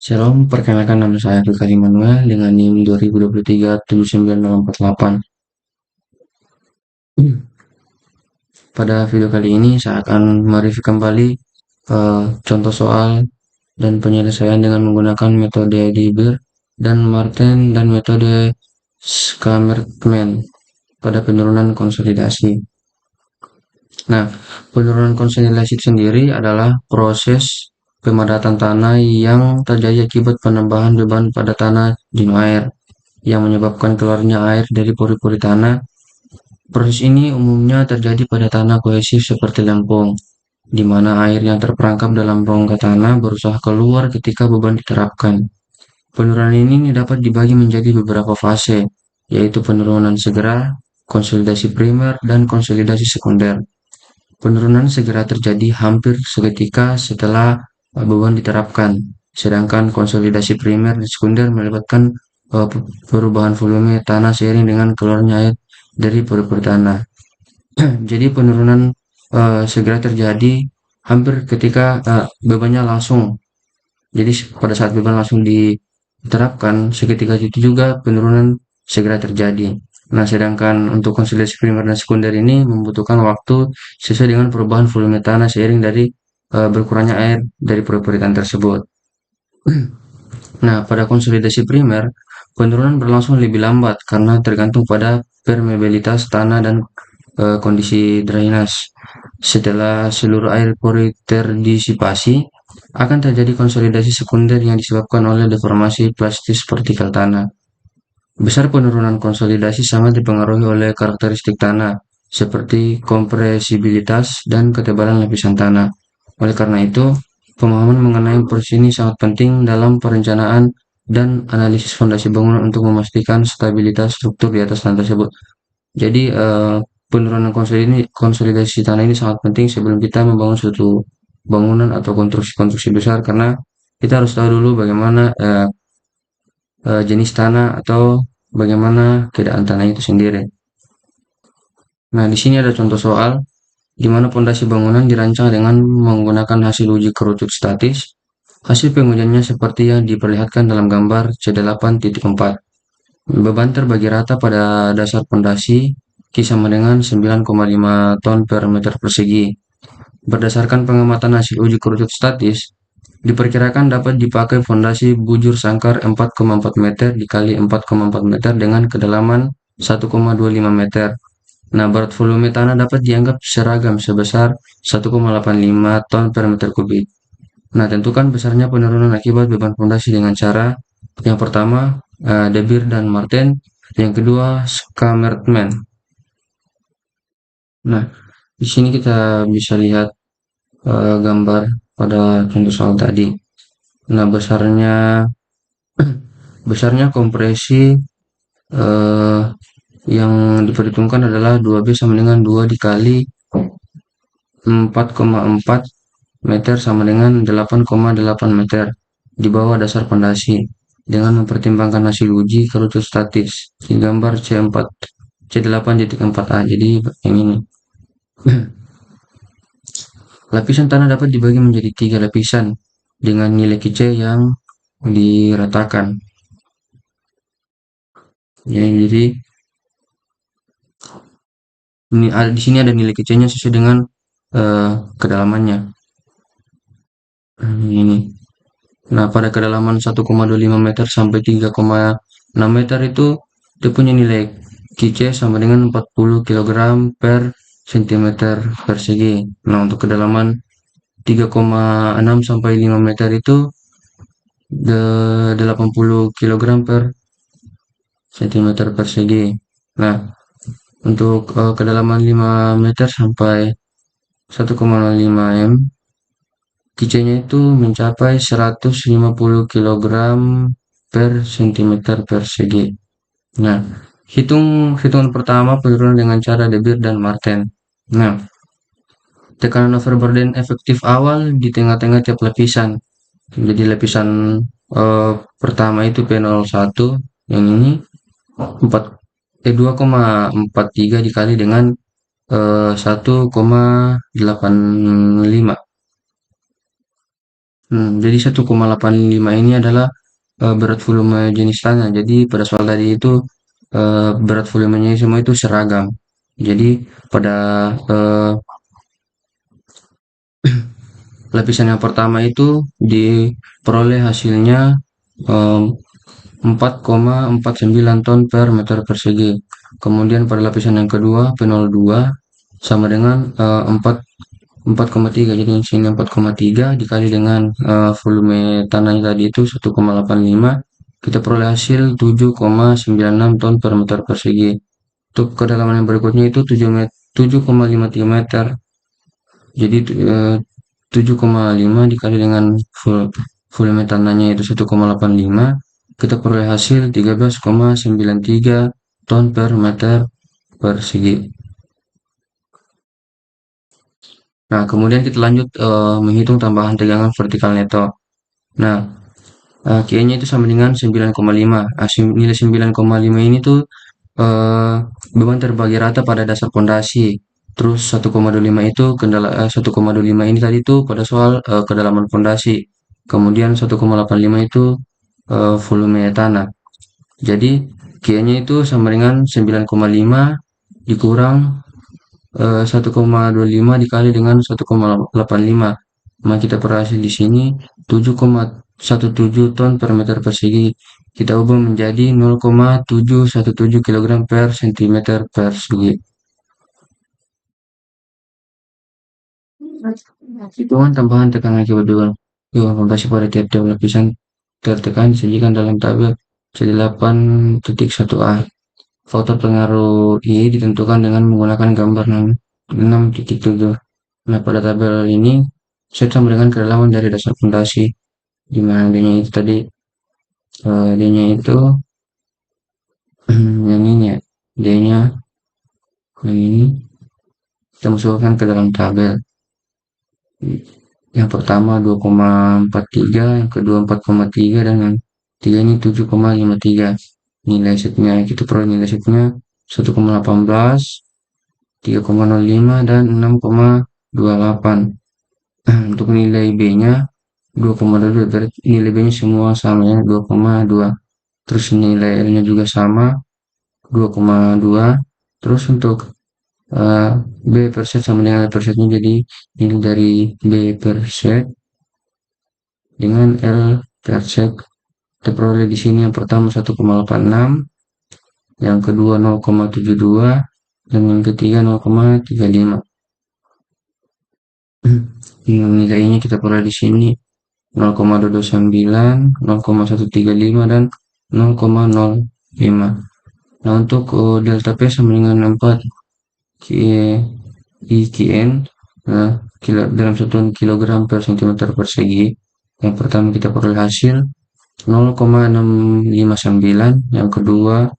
Shalom, perkenalkan nama saya Fikri Manuel dengan NIM 2023 79048. Pada video kali ini saya akan mereview kembali contoh soal dan penyelesaian dengan menggunakan metode Debir dan Martin dan metode Scamerman pada penurunan konsolidasi. Nah, penurunan konsolidasi sendiri adalah proses pemadatan tanah yang terjadi akibat penambahan beban pada tanah dino air yang menyebabkan keluarnya air dari pori-pori tanah. Proses ini umumnya terjadi pada tanah kohesif seperti lempung, di mana air yang terperangkap dalam rongga tanah berusaha keluar ketika beban diterapkan. Penurunan ini dapat dibagi menjadi beberapa fase, yaitu penurunan segera, konsolidasi primer, dan konsolidasi sekunder. Penurunan segera terjadi hampir seketika setelah beban diterapkan, sedangkan konsolidasi primer dan sekunder melibatkan perubahan volume tanah seiring dengan keluarnya air dari pori-pori tanah. Jadi penurunan segera terjadi hampir ketika bebannya langsung. Jadi pada saat beban langsung diterapkan, seketika itu juga penurunan segera terjadi. Nah, sedangkan untuk konsolidasi primer dan sekunder ini membutuhkan waktu sesuai dengan perubahan volume tanah seiring dari berkurangnya air dari pori-pori tanah tersebut. Nah, pada konsolidasi primer, penurunan berlangsung lebih lambat karena tergantung pada permeabilitas tanah dan kondisi drainase. Setelah seluruh air pori terdisipasi, akan terjadi konsolidasi sekunder yang disebabkan oleh deformasi plastis vertikal tanah. Besar penurunan konsolidasi sangat dipengaruhi oleh karakteristik tanah, seperti kompresibilitas dan ketebalan lapisan tanah. Oleh karena itu, pemahaman mengenai proses ini sangat penting dalam perencanaan dan analisis fondasi bangunan untuk memastikan stabilitas struktur di atas tanah tersebut. Jadi, penurunan konsolidasi tanah ini sangat penting sebelum kita membangun suatu bangunan atau konstruksi-konstruksi besar, karena kita harus tahu dulu bagaimana jenis tanah atau bagaimana keadaan tanah itu sendiri. Nah, di sini ada contoh soal di mana pondasi bangunan dirancang dengan menggunakan hasil uji kerucut statis. Hasil pengujiannya seperti yang diperlihatkan dalam gambar C8.4. Beban terbagi rata pada dasar pondasi Q sama dengan 9,5 ton per meter persegi. Berdasarkan pengamatan hasil uji kerucut statis, diperkirakan dapat dipakai fondasi bujur sangkar 4,4 meter dikali 4,4 meter dengan kedalaman 1,25 meter. Nah, berat volume tanah dapat dianggap seragam sebesar 1,85 ton per meter kubik. Nah, tentukan besarnya penurunan akibat beban fondasi dengan cara yang pertama, De Beer dan Martin, yang kedua, Scamerman. Nah, di sini kita bisa lihat gambar pada contoh soal tadi. Nah, besarnya kompresi eh, yang diperhitungkan adalah 2B sama dengan 2 dikali 4,4 meter sama dengan 8,8 meter di bawah dasar pondasi dengan mempertimbangkan hasil uji kerucut statis di gambar C4 C8.4A. Jadi yang ini. Lapisan tanah dapat dibagi menjadi 3 lapisan dengan nilai Qc yang diratakan. Jadi di sini ada nilai Qc-nya sesuai dengan kedalamannya. Ini. Nah, pada kedalaman 1,25 meter sampai 3,6 meter itu dia punya nilai Qc sama dengan 40 kg per cm persegi. Nah, untuk kedalaman 3,6 sampai 5 meter itu 80 kg per cm persegi. Nah, untuk kedalaman 5 meter sampai 1,05 m, Qc-nya itu mencapai 150 kg per cm persegi. Nah, hitungan pertama penurunan dengan cara De Beer dan Martin. Nah, tekanan overburden efektif awal di tengah-tengah tiap lapisan. Jadi lapisan pertama itu P01 yang ini 2,43 dikali dengan 1,85. Jadi 1,85 ini adalah berat volume jenis tanah. Jadi pada soal tadi itu berat volumenya semua itu seragam. Jadi pada eh, lapisan yang pertama itu diperoleh hasilnya em, 4,49 ton per meter persegi. Kemudian pada lapisan yang kedua P02 sama dengan 4,3. Jadi di sini 4,3 dikali dengan volume tanahnya tadi itu 1,85, kita peroleh hasil 7,96 ton per meter persegi. Untuk kedalaman yang berikutnya itu 7,53 meter. Jadi 7,5 dikali dengan volume tanahnya itu 1,85, kita peroleh hasil 13,93 ton per meter persegi. Nah, kemudian kita lanjut menghitung tambahan tegangan vertikal neto. Nah, QE-nya itu sama dengan 9,5. Nah, nilai 9,5 ini tuh eh, beban terbagi rata pada dasar pondasi. Terus 1,25 itu 1,25 ini tadi tuh pada soal kedalaman pondasi. Kemudian 1,85 itu volume tanah. Jadi QE-nya itu sama dengan 9,5 dikurang 1,25 dikali dengan 1,85. Maka kita berhasil di sini 7,17 ton per meter persegi. Kita ubah menjadi 0,717 kg per cm persegi. Hitungan tambahan tekanan akibat beban fondasi pada tiap-tiap lapisan tertekan disajikan dalam tabel C8.1a. Faktor pengaruh I ditentukan dengan menggunakan gambar 6.7. Nah, pada tabel ini saya sama dengan kedalaman dari dasar fondasi, di mana D-nya itu tadi D-nya itu yang ini ya, D-nya yang ini kita masukkan ke dalam tabel. Yang pertama 2,43, yang kedua 4,3, dan yang tiga ini 7,53. Nilai setnya kita peroleh nilai setnya 1,18, 3,05, dan 6,28. Untuk nilai B-nya 2,22, berarti nilai B-nya semua sama ya, 2,2. Terus nilai L-nya juga sama, 2,2. Terus untuk B per set sama dengan L per setnya, jadi nilai dari B per set dengan L per set kita peroleh di sini yang pertama 1,86, yang kedua 0,72, dan yang ketiga 0,35. Nilainya kita peroleh di sini 0,229, 0,135, dan 0,05. Nah, untuk delta P sama dengan 4 IKN dalam satuan kilogram per cm persegi. Yang pertama kita peroleh hasil 0,659, yang kedua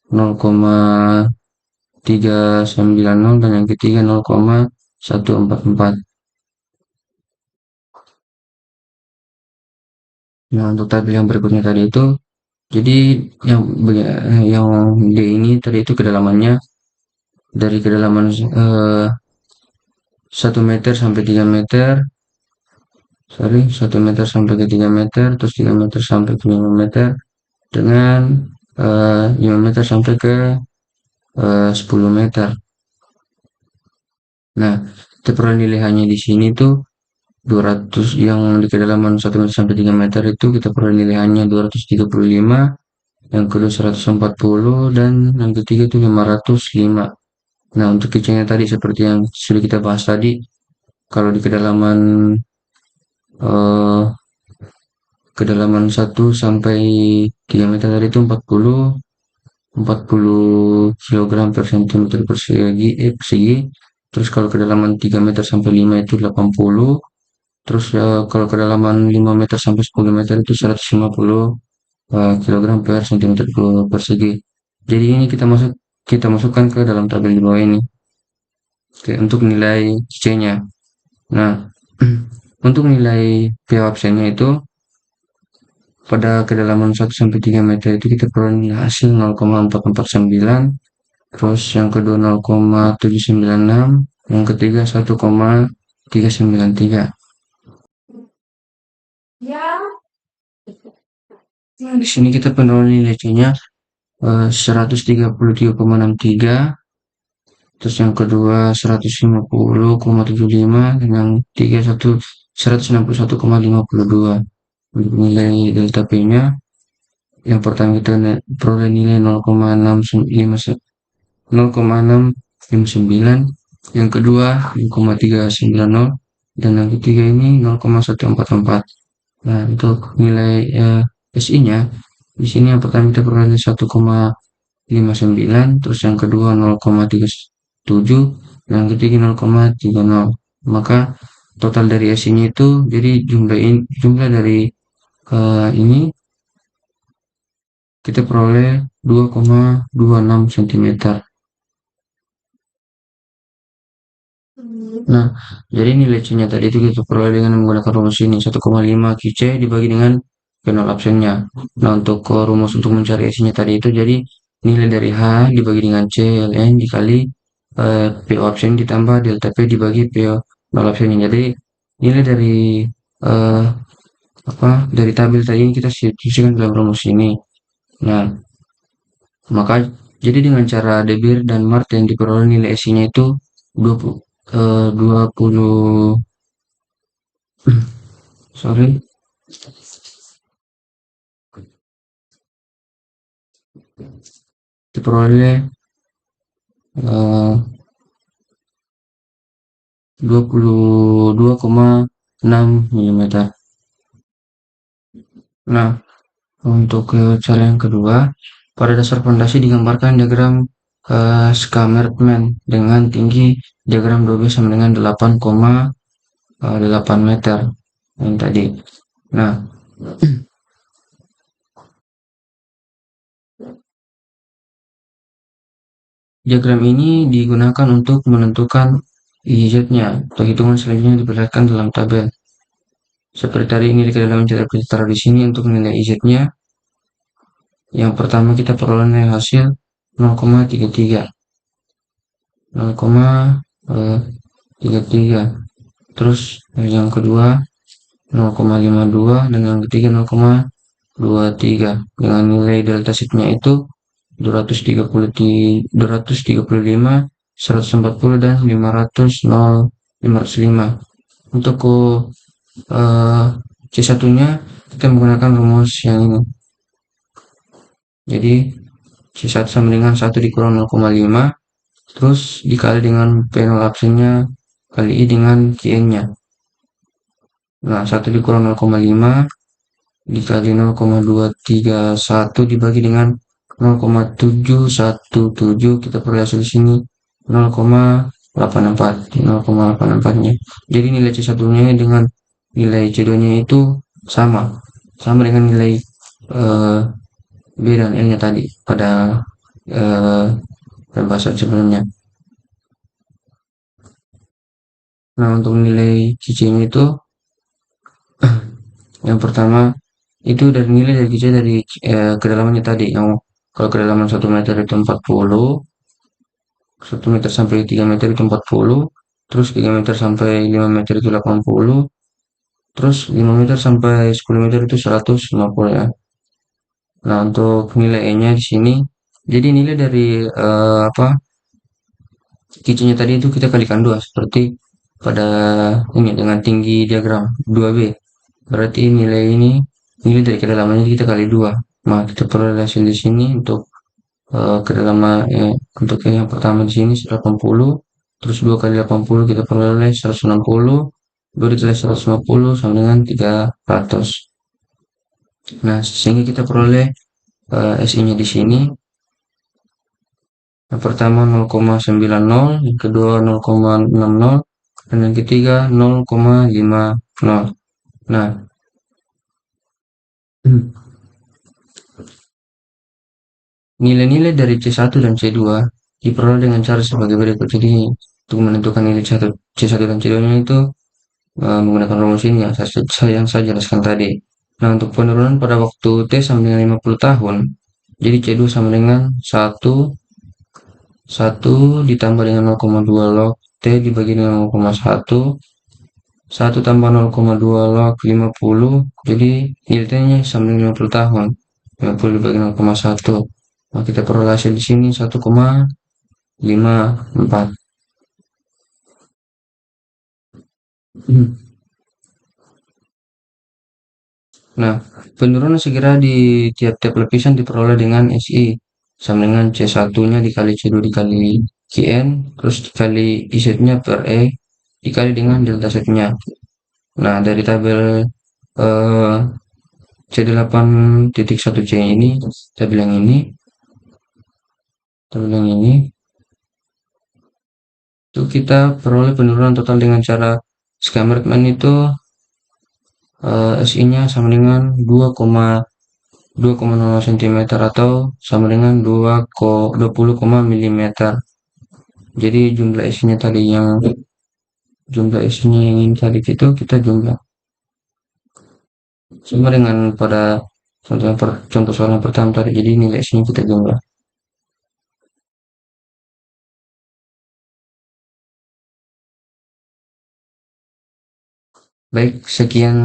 0,390, dan yang ketiga 0,144. Nah, untuk tabel yang berikutnya tadi itu, jadi yang D ini tadi itu kedalamannya dari kedalaman 1 meter sampai 3 meter, 1 meter sampai ke 3 meter, terus 3 meter sampai ke 5 meter, dengan 5 meter sampai ke 10 meter. Nah, kita peroleh nilai hanya di sini tuh 200, yang di kedalaman 1 meter sampai 3 meter itu kita peroleh nilai hanya 235, yang kedua 140, dan yang ketiga itu 505. Nah, untuk kecilnya tadi seperti yang sudah kita bahas tadi, kalau di eh, kedalaman 1 sampai 3 meter tadi itu 40 kilogram per cm persegi. Terus kalau kedalaman 3 meter sampai 5 itu 80. Terus kalau kedalaman 5 meter sampai 10 meter itu 150 kilogram per cm persegi. Jadi ini kita masukkan ke dalam tabel di bawah ini. Oke, untuk nilai C-nya. Nah, untuk nilai P absennya itu pada kedalaman 1 sampai 3 meter itu kita peroleh hasil 0,449, terus yang kedua 0,796, yang ketiga 1,393. Nah, di sini kita penurunan nilai C-nya 133,63, terus yang kedua 150,75, dan yang ketiga 161,52. Untuk nilai delta P-nya, yang pertama kita peroleh nilai 0,659, yang kedua 0,390, dan yang ketiga ini 0,144. Nah, untuk nilai SI-nya, di sini yang pertama kita peroleh 1,59, terus yang kedua 0,37, dan yang ketiga 0,30. Maka total dari SI-nya itu, jadi jumlah dari ini kita peroleh 2,26 cm. Nah, jadi nilai C-nya tadi itu kita peroleh dengan menggunakan rumus ini, 1,5 QC dibagi dengan penol absennya. Nah, untuk rumus untuk mencari S-nya tadi itu, jadi nilai dari H dibagi dengan C ln dikali PO absen ditambah delta P dibagi PO nol absennya. Jadi nilai dari eh, dari tabel tadi ini kita substitusikan dalam rumus ini. Nah, maka jadi dengan cara De Beer dan Martin diperoleh nilai SI-nya itu 20, 20 sorry, diperoleh 22,6 mm. Nah, untuk cara yang kedua, pada dasar fondasi digambarkan diagram Scamerman dengan tinggi diagram 2B sama dengan 8,8 meter yang tadi. Nah, diagram ini digunakan untuk menentukan IZ-nya. Perhitungan selanjutnya diperlihatkan dalam tabel. Seperti tadi ini di dalam cara kita taruh di sini untuk nilai IZ-nya. Yang pertama kita peroleh hasil 0,33. 0,33. Terus yang kedua 0,52 dan yang ketiga 0,23. Dengan nilai delta setnya itu 235, 140 dan 505. Untuk C1-nya kita menggunakan rumus yang ini. Jadi C1 sama dengan 1 dikurang 0,5, terus dikali dengan penol absennya kali I dengan QN-nya. Nah, 1 dikurang 0,5 dikali 0,231 dibagi dengan 0,717, kita peroleh hasil di sini 0,84. 0,84-nya. Jadi nilai C1-nya dengan nilai C2-nya itu sama. Sama dengan nilai B dan L-nya tadi pada pembahasan sebelumnya. Nah, untuk nilai CC-nya itu yang pertama itu dari nilai dari CC dari kedalamannya tadi, yang kalau kedalaman 1 meter itu 40, 1 meter sampai 3 meter itu 40, terus 3 meter sampai 5 meter itu 80, terus 5 meter sampai 10 meter itu 150 ya. Nah, untuk nilai E-nya di sini, jadi nilai dari QC-nya tadi itu kita kalikan 2 seperti pada ini dengan tinggi diagram 2B. Berarti nilai dari kedalamannya kita kali 2. Nah, kita peroleh hasil di sini untuk kedalaman untuk yang pertama di sini 180, terus 2 kali 80 kita peroleh 160, 2 dikali 150 sama dengan 300. Nah, sehingga kita peroleh SI-nya di sini. Yang pertama 0,90, yang kedua 0,60, dan yang ketiga 0,50. Nah, nilai-nilai dari C1 dan C2 diperoleh dengan cara sebagai berikut. Jadi, untuk menentukan nilai C1 dan C2-nya itu menggunakan rumus ini yang saya jelaskan tadi. Nah, untuk penurunan pada waktu T sama dengan 50 tahun, jadi C2 sama dengan 1 ditambah dengan 0,2 log T dibagi dengan 0,1, 1 tambah 0,2 log 50, jadi nilainya sama dengan 50 tahun. 50 dibagi 0,1. Nah, kita peroleh hasil di sini 1,54. Nah, penurunan segera di tiap-tiap lapisan diperoleh dengan SI sama dengan C1-nya dikali C2 dikali Qn, terus dikali IZ-nya per E dikali dengan delta Z-nya. Nah, dari tabel eh, C8.1C ini, tabel yang ini, tabel yang ini, itu kita peroleh penurunan total dengan cara skema Riemann itu SI-nya sama dengan 2,00 cm atau sama dengan 20, mm. Jadi jumlah isinya yang ini tadi itu kita jumlah sama dengan pada contoh soal yang pertama tadi. Jadi nilai isinya kita jumlah. Baik, sekian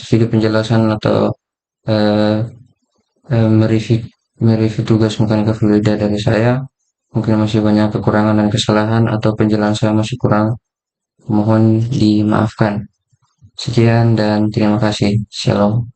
video penjelasan atau eh, mereview tugas mekanika fluida dari saya. Mungkin masih banyak kekurangan dan kesalahan atau penjelasan saya masih kurang. Mohon dimaafkan. Sekian dan terima kasih. Shalom.